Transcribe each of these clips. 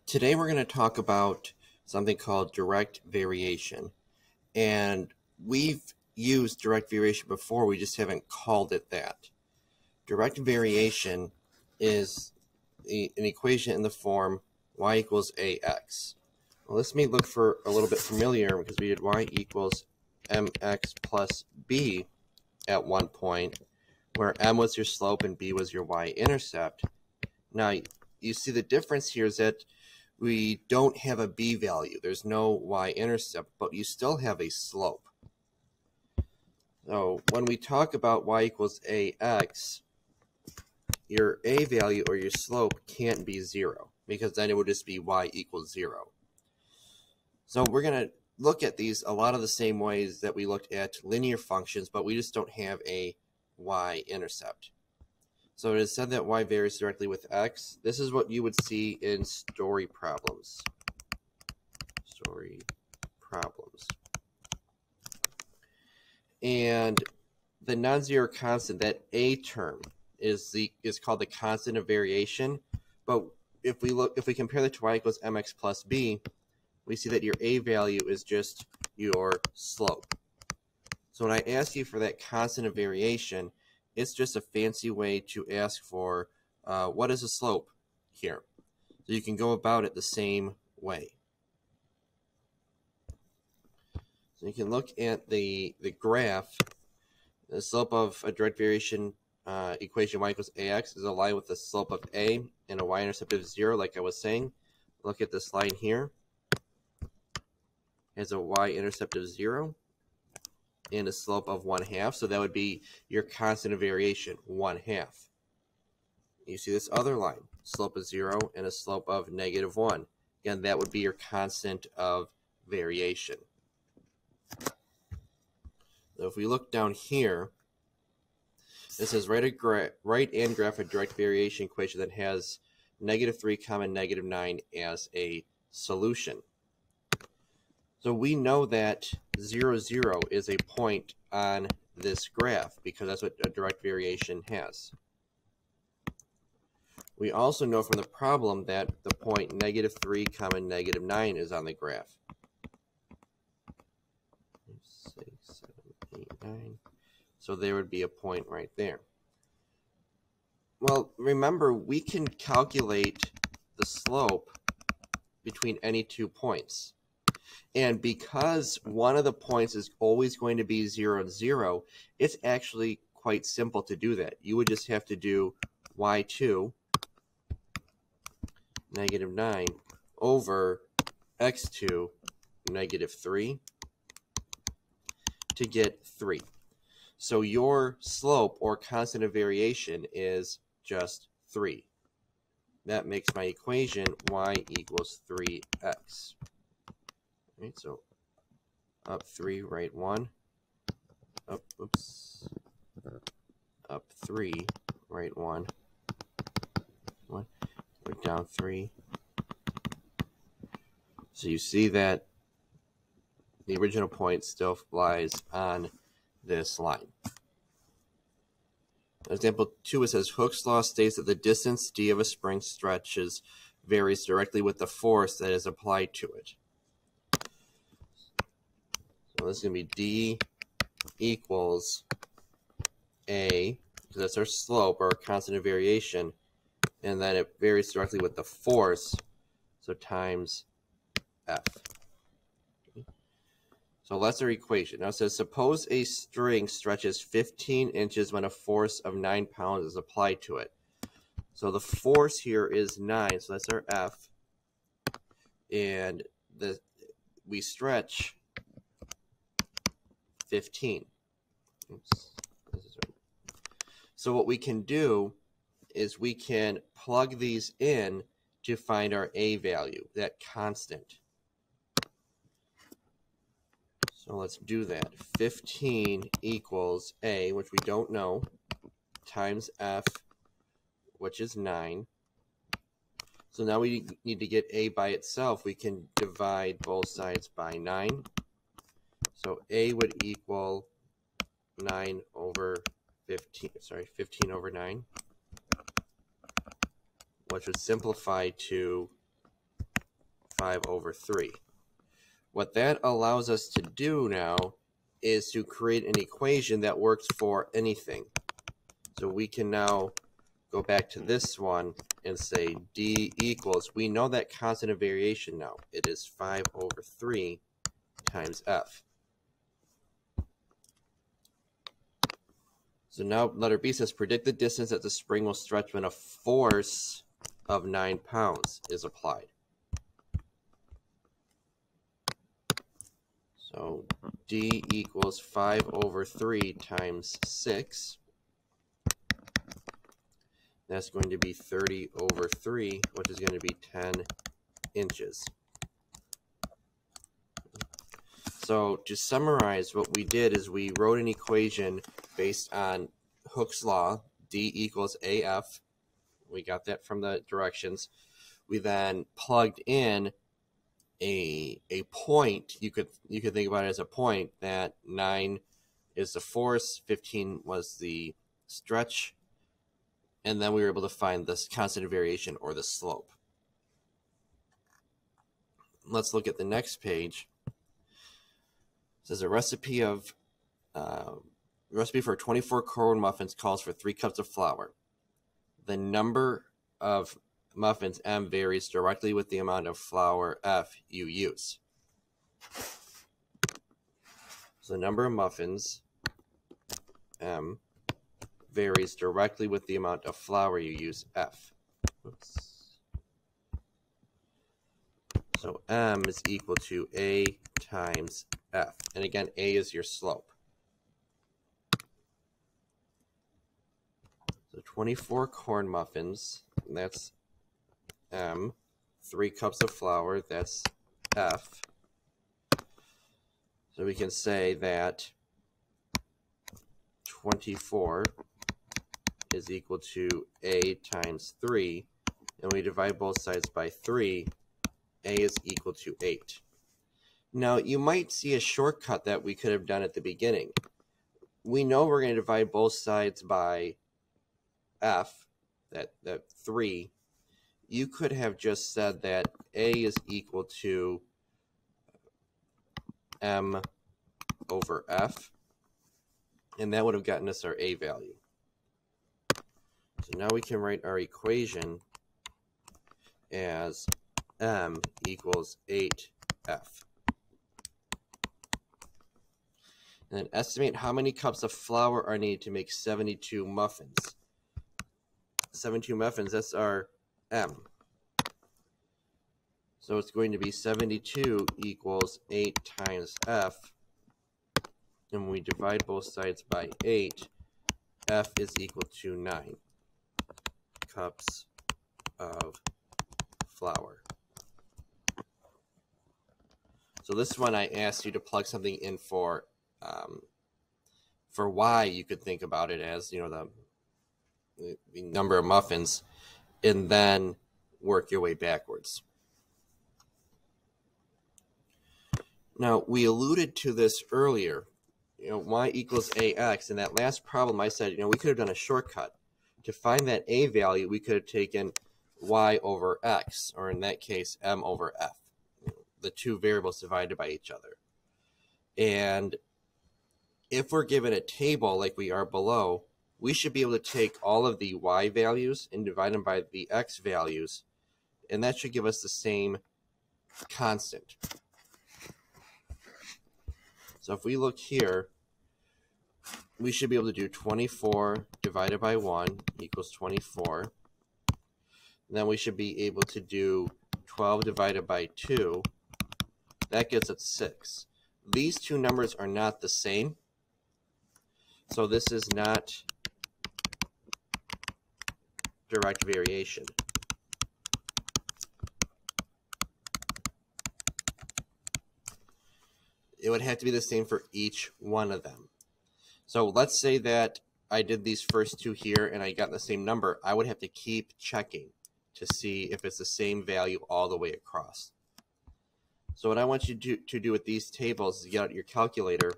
Today we're going to talk about something called direct variation. And we've used direct variation before, we just haven't called it that. Direct variation is an equation in the form y equals ax. Well, let me look for a little bit familiar because we did y equals mx plus b at one point, where m was your slope and b was your y-intercept. Now, you see the difference here is that we don't have a b value. There's no y-intercept, but you still have a slope. So when we talk about y equals ax, your a value or your slope can't be 0, because then it would just be y equals 0. So we're going to look at these a lot of the same ways that we looked at linear functions, but we just don't have a y-intercept. So it is said that y varies directly with x. This is what you would see in story problems. And the non-zero constant, that a term, is called the constant of variation. But if we compare that to y equals mx plus b, we see that your a value is just your slope. So when I ask you for that constant of variation, it's just a fancy way to ask for what is the slope here. So you can go about it the same way. So you can look at the graph. The slope of a direct variation equation y equals ax is a line with the slope of a and a y-intercept of 0, like I was saying. Look at this line here. It has a y-intercept of 0 and a slope of 1/2, so that would be your constant of variation, 1/2. You see this other line, slope of 0 and a slope of -1. Again, that would be your constant of variation. So if we look down here, this says write and graph a direct variation equation that has -3, -9 as a solution. So we know that 0, 0 is a point on this graph because that's what a direct variation has. We also know from the problem that the point -3, -9 is on the graph. 6, 7, 8, 9. So there would be a point right there. Well, remember, we can calculate the slope between any 2 points. And because one of the points is always going to be 0, 0, it's actually quite simple to do that. You would just have to do y2 -9 over x2 -3 to get 3. So your slope or constant of variation is just 3. That makes my equation y equals 3x. Right, so up 3, right 1. Up 3, right 1. Go down 3. So you see that the original point still lies on this line. Example 2, it says Hooke's law states that the distance d of a spring stretches varies directly with the force that is applied to it. So this is going to be d equals a, because that's our slope or our constant of variation, and then it varies directly with the force, so times F. So that's our equation. Now it says, suppose a string stretches 15 inches when a force of 9 pounds is applied to it. So the force here is 9, so that's our F. And we stretch 15. Oops. So what we can do is we can plug these in to find our A value, that constant. So let's do that. 15 equals A, which we don't know, times F, which is 9. So now we need to get A by itself. We can divide both sides by 9. So A would equal 9 over 15, 15 over 9, which would simplify to 5 over 3. What that allows us to do now is to create an equation that works for anything. So we can now go back to this one and say d equals, we know that constant of variation now. It is 5 over 3 times f. So now letter B says predict the distance that the spring will stretch when a force of 9 pounds is applied. So d equals 5 over 3 times 6. That's going to be 30 over 3, which is going to be 10 inches. So to summarize, what we did is we wrote an equation based on Hooke's law, D equals AF. We got that from the directions. We then plugged in a point. You could think about it as a point that 9 is the force, 15 was the stretch, and then we were able to find this constant of variation or the slope. Let's look at the next page. It says a recipe for 24 corn muffins calls for 3 cups of flour. The number of muffins M varies directly with the amount of flour F you use. So the number of muffins M varies directly with the amount of flour you use F. Oops. So M is equal to A times F. And again, A is your slope. So 24 corn muffins, that's M. 3 cups of flour, that's F. So we can say that 24 is equal to A times 3. And we divide both sides by 3. A is equal to 8. Now, you might see a shortcut that we could have done at the beginning. We know we're going to divide both sides by F, that 3. You could have just said that A is equal to M over F, and that would have gotten us our A value. So now we can write our equation as M equals 8F. And then estimate how many cups of flour are needed to make 72 muffins. 72 muffins, that's our M. So it's going to be 72 equals 8 times F. And when we divide both sides by 8, F is equal to 9 cups of flour. So this one I asked you to plug something in for Y. You could think about it as, you know, the number of muffins, and then work your way backwards. Now, we alluded to this earlier, you know, y equals ax. In that last problem, I said, you know, we could have done a shortcut. To find that a value, we could have taken y over x, or in that case, m over f. The two variables divided by each other. And if we're given a table like we are below, we should be able to take all of the y values and divide them by the x values, and that should give us the same constant. So if we look here, we should be able to do 24 divided by 1 equals 24. And then we should be able to do 12 divided by 2. That gets us 6. These two numbers are not the same. So this is not direct variation. It would have to be the same for each one of them. So let's say that I did these first two here and I got the same number. I would have to keep checking to see if it's the same value all the way across. So what I want you to do with these tables is get out your calculator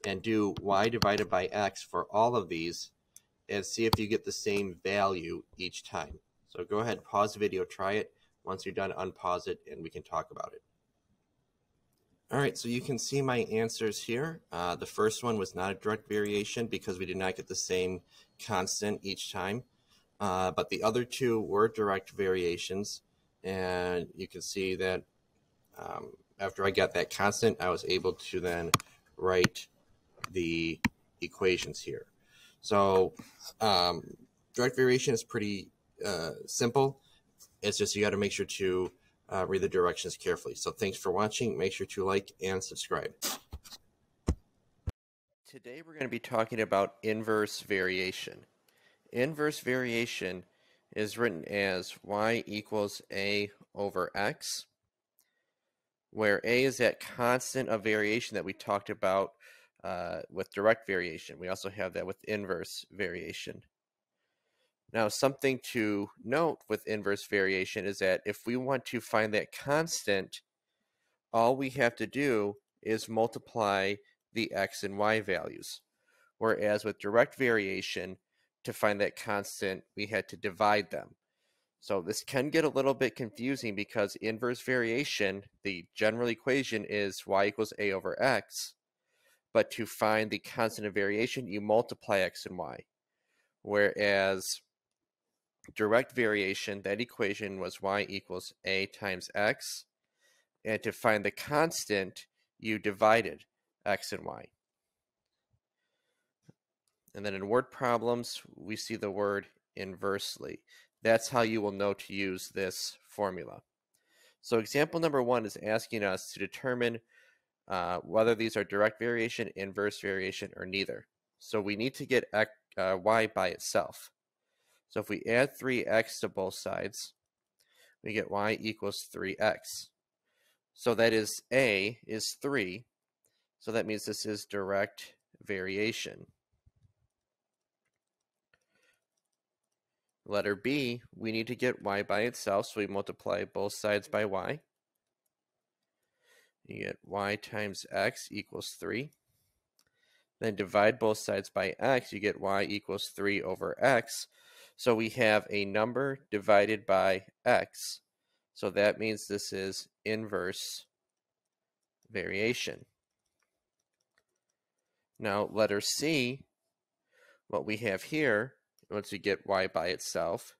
and do y divided by x for all of these and see if you get the same value each time. So go ahead, pause the video, try it. Once you're done, unpause it and we can talk about it. All right, so you can see my answers here. The first one was not a direct variation because we did not get the same constant each time. But the other two were direct variations. And you can see that after I got that constant, I was able to then write the equations here. So direct variation is pretty simple. It's just you got to make sure to read the directions carefully. So thanks for watching. Make sure to like and subscribe. Today we're going to be talking about inverse variation. Inverse variation is written as y equals a over x, where a is that constant of variation that we talked about with direct variation. We also have that with inverse variation. Now, something to note with inverse variation is that if we want to find that constant, all we have to do is multiply the x and y values. Whereas with direct variation, to find that constant, we had to divide them. So this can get a little bit confusing because inverse variation, the general equation is y equals a over x. But to find the constant of variation, you multiply x and y. Whereas direct variation, that equation was y equals a times x. And to find the constant, you divided x and y. And then in word problems, we see the word inversely. That's how you will know to use this formula. So example number 1 is asking us to determine whether these are direct variation, inverse variation, or neither. So we need to get y by itself. So if we add 3x to both sides, we get y equals 3x. So that is a is 3. So that means this is direct variation. Letter B, we need to get y by itself, so we multiply both sides by y. You get y times x equals 3. Then divide both sides by x, you get y equals 3 over x. So we have a number divided by x. So that means this is inverse variation. Now, letter C, what we have here, once we get y by itself,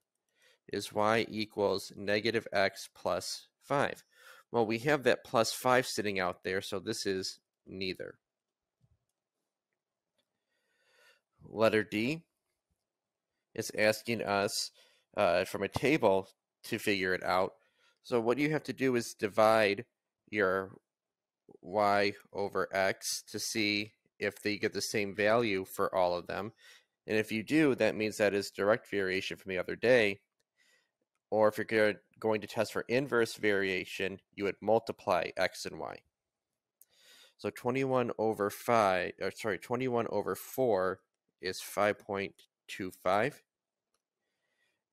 is y equals negative x plus 5. Well, we have that plus 5 sitting out there, so this is neither. Letter D is asking us from a table to figure it out. So what you have to do is divide your y over x to see if they get the same value for all of them. And if you do, that means that is direct variation from the other day. Or if you're going to test for inverse variation, you would multiply x and y. So 21 over 4 is 5.25.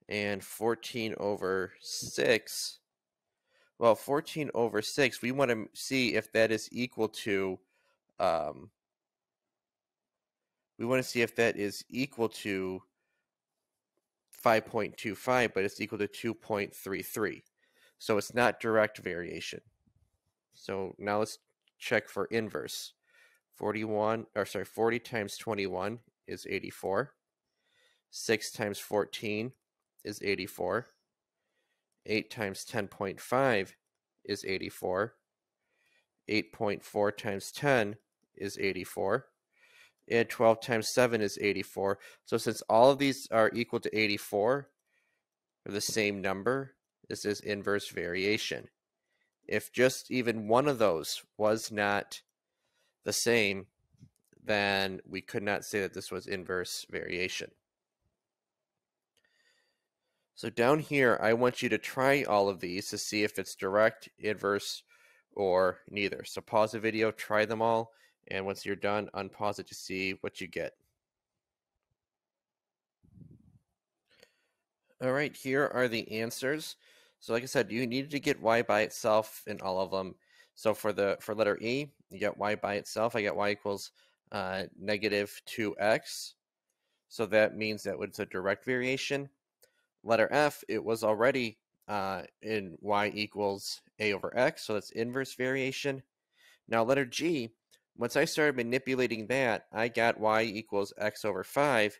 And 14 over 6, well, 14 over 6, we want to see if that is equal to, we want to see if that is equal to 5.25, but it's equal to 2.33. So it's not direct variation. So now let's check for inverse. 40 times 21 is 84. 6 times 14 is 84. 8 times 10.5 is 84. 8.4 times 10 is 84. And 12 times 7 is 84. So since all of these are equal to 84, or the same number, this is inverse variation. If just even one of those was not the same, then we could not say that this was inverse variation. So down here, I want you to try all of these to see if it's direct, inverse, or neither. So pause the video, try them all, and once you're done, unpause it to see what you get. All right, here are the answers. So like I said, you needed to get y by itself in all of them. So for letter E, you get y by itself. I get y equals negative 2x. So that means that it's a direct variation. Letter F, it was already in y equals a over x, so that's inverse variation. Now letter G, once I started manipulating that, I got y equals x over 5.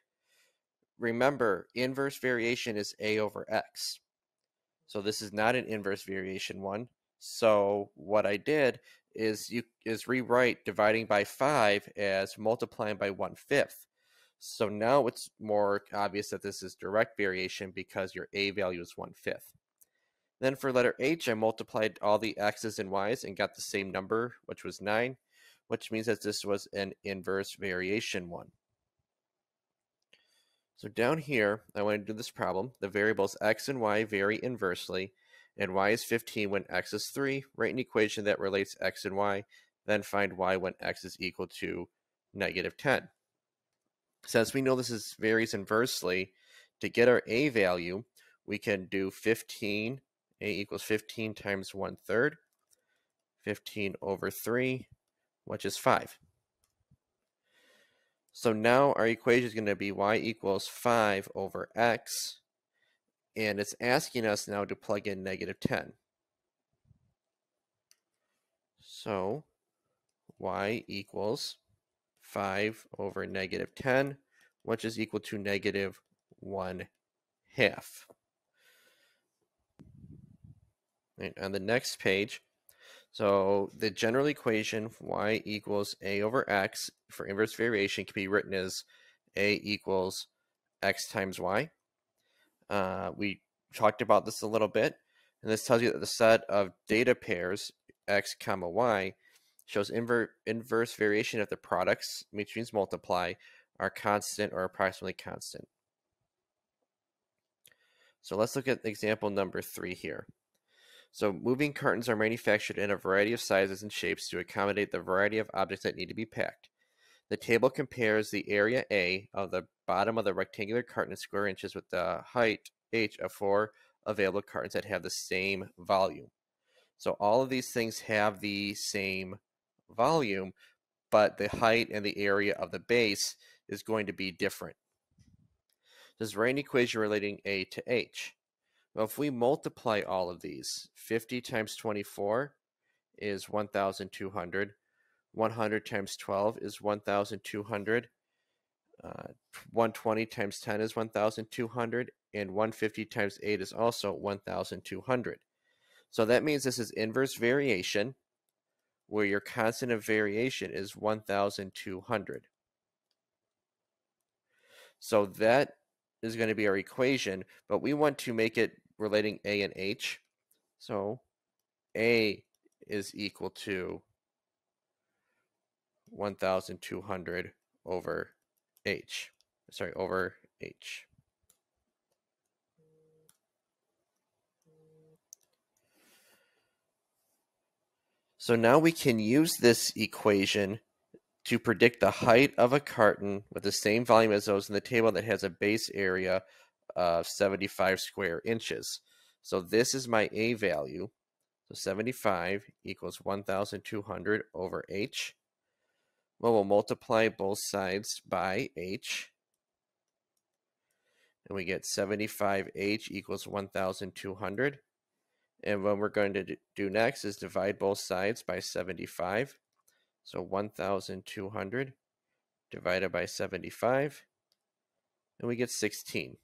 Remember, inverse variation is a over x. So this is not an inverse variation one. So what I did is rewrite dividing by 5 as multiplying by 1/5. So now it's more obvious that this is direct variation because your a value is 1/5. Then for letter H, I multiplied all the x's and y's and got the same number, which was 9, which means that this was an inverse variation one. So down here, I want to do this problem. The variables x and y vary inversely, and y is 15 when x is 3. Write an equation that relates x and y, then find y when x is equal to -10. Since we know this varies inversely, to get our a value, we can do 15, a equals 15 times 1/3, 15 over 3, which is 5. So now our equation is going to be y equals 5 over x, and it's asking us now to plug in -10. So y equals 5 over -10, which is equal to -1/2. Right, on the next page, so the general equation y equals a over x for inverse variation can be written as a equals x times y. We talked about this a little bit, and this tells you that the set of data pairs x comma y shows inverse variation if the products, which means multiply, are constant or approximately constant. So let's look at example number 3 here. So moving cartons are manufactured in a variety of sizes and shapes to accommodate the variety of objects that need to be packed. The table compares the area A of the bottom of the rectangular carton in square inches with the height h of 4 available cartons that have the same volume. So all of these things have the same volume, but the height and the area of the base is going to be different. This is write an equation relating A to H. Well, if we multiply all of these, 50 times 24 is 1,200. 100 times 12 is 1,200. 120 times 10 is 1,200. And 150 times 8 is also 1,200. So that means this is inverse variation, where your constant of variation is 1,200. So that is going to be our equation, but we want to make it relating A and H. So A is equal to 1,200 over H. Sorry, over H. So now we can use this equation to predict the height of a carton with the same volume as those in the table that has a base area of 75 square inches. So this is my A value. So 75 equals 1,200 over H. Well, we'll multiply both sides by H. And we get 75H equals 1,200. And what we're going to do next is divide both sides by 75. So 1,200 divided by 75, and we get 16.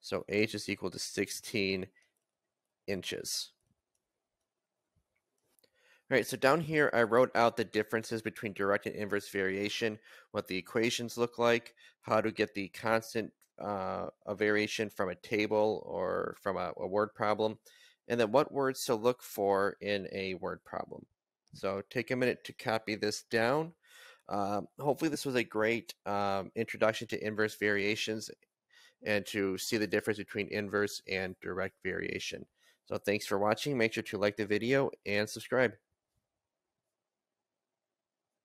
So H is equal to 16 inches. All right, so down here I wrote out the differences between direct and inverse variation, what the equations look like, how to get the constant variation from a table or from a word problem, and then what words to look for in a word problem. So take a minute to copy this down. Hopefully this was a great introduction to inverse variations and to see the difference between inverse and direct variation. So thanks for watching. Make sure to like the video and subscribe.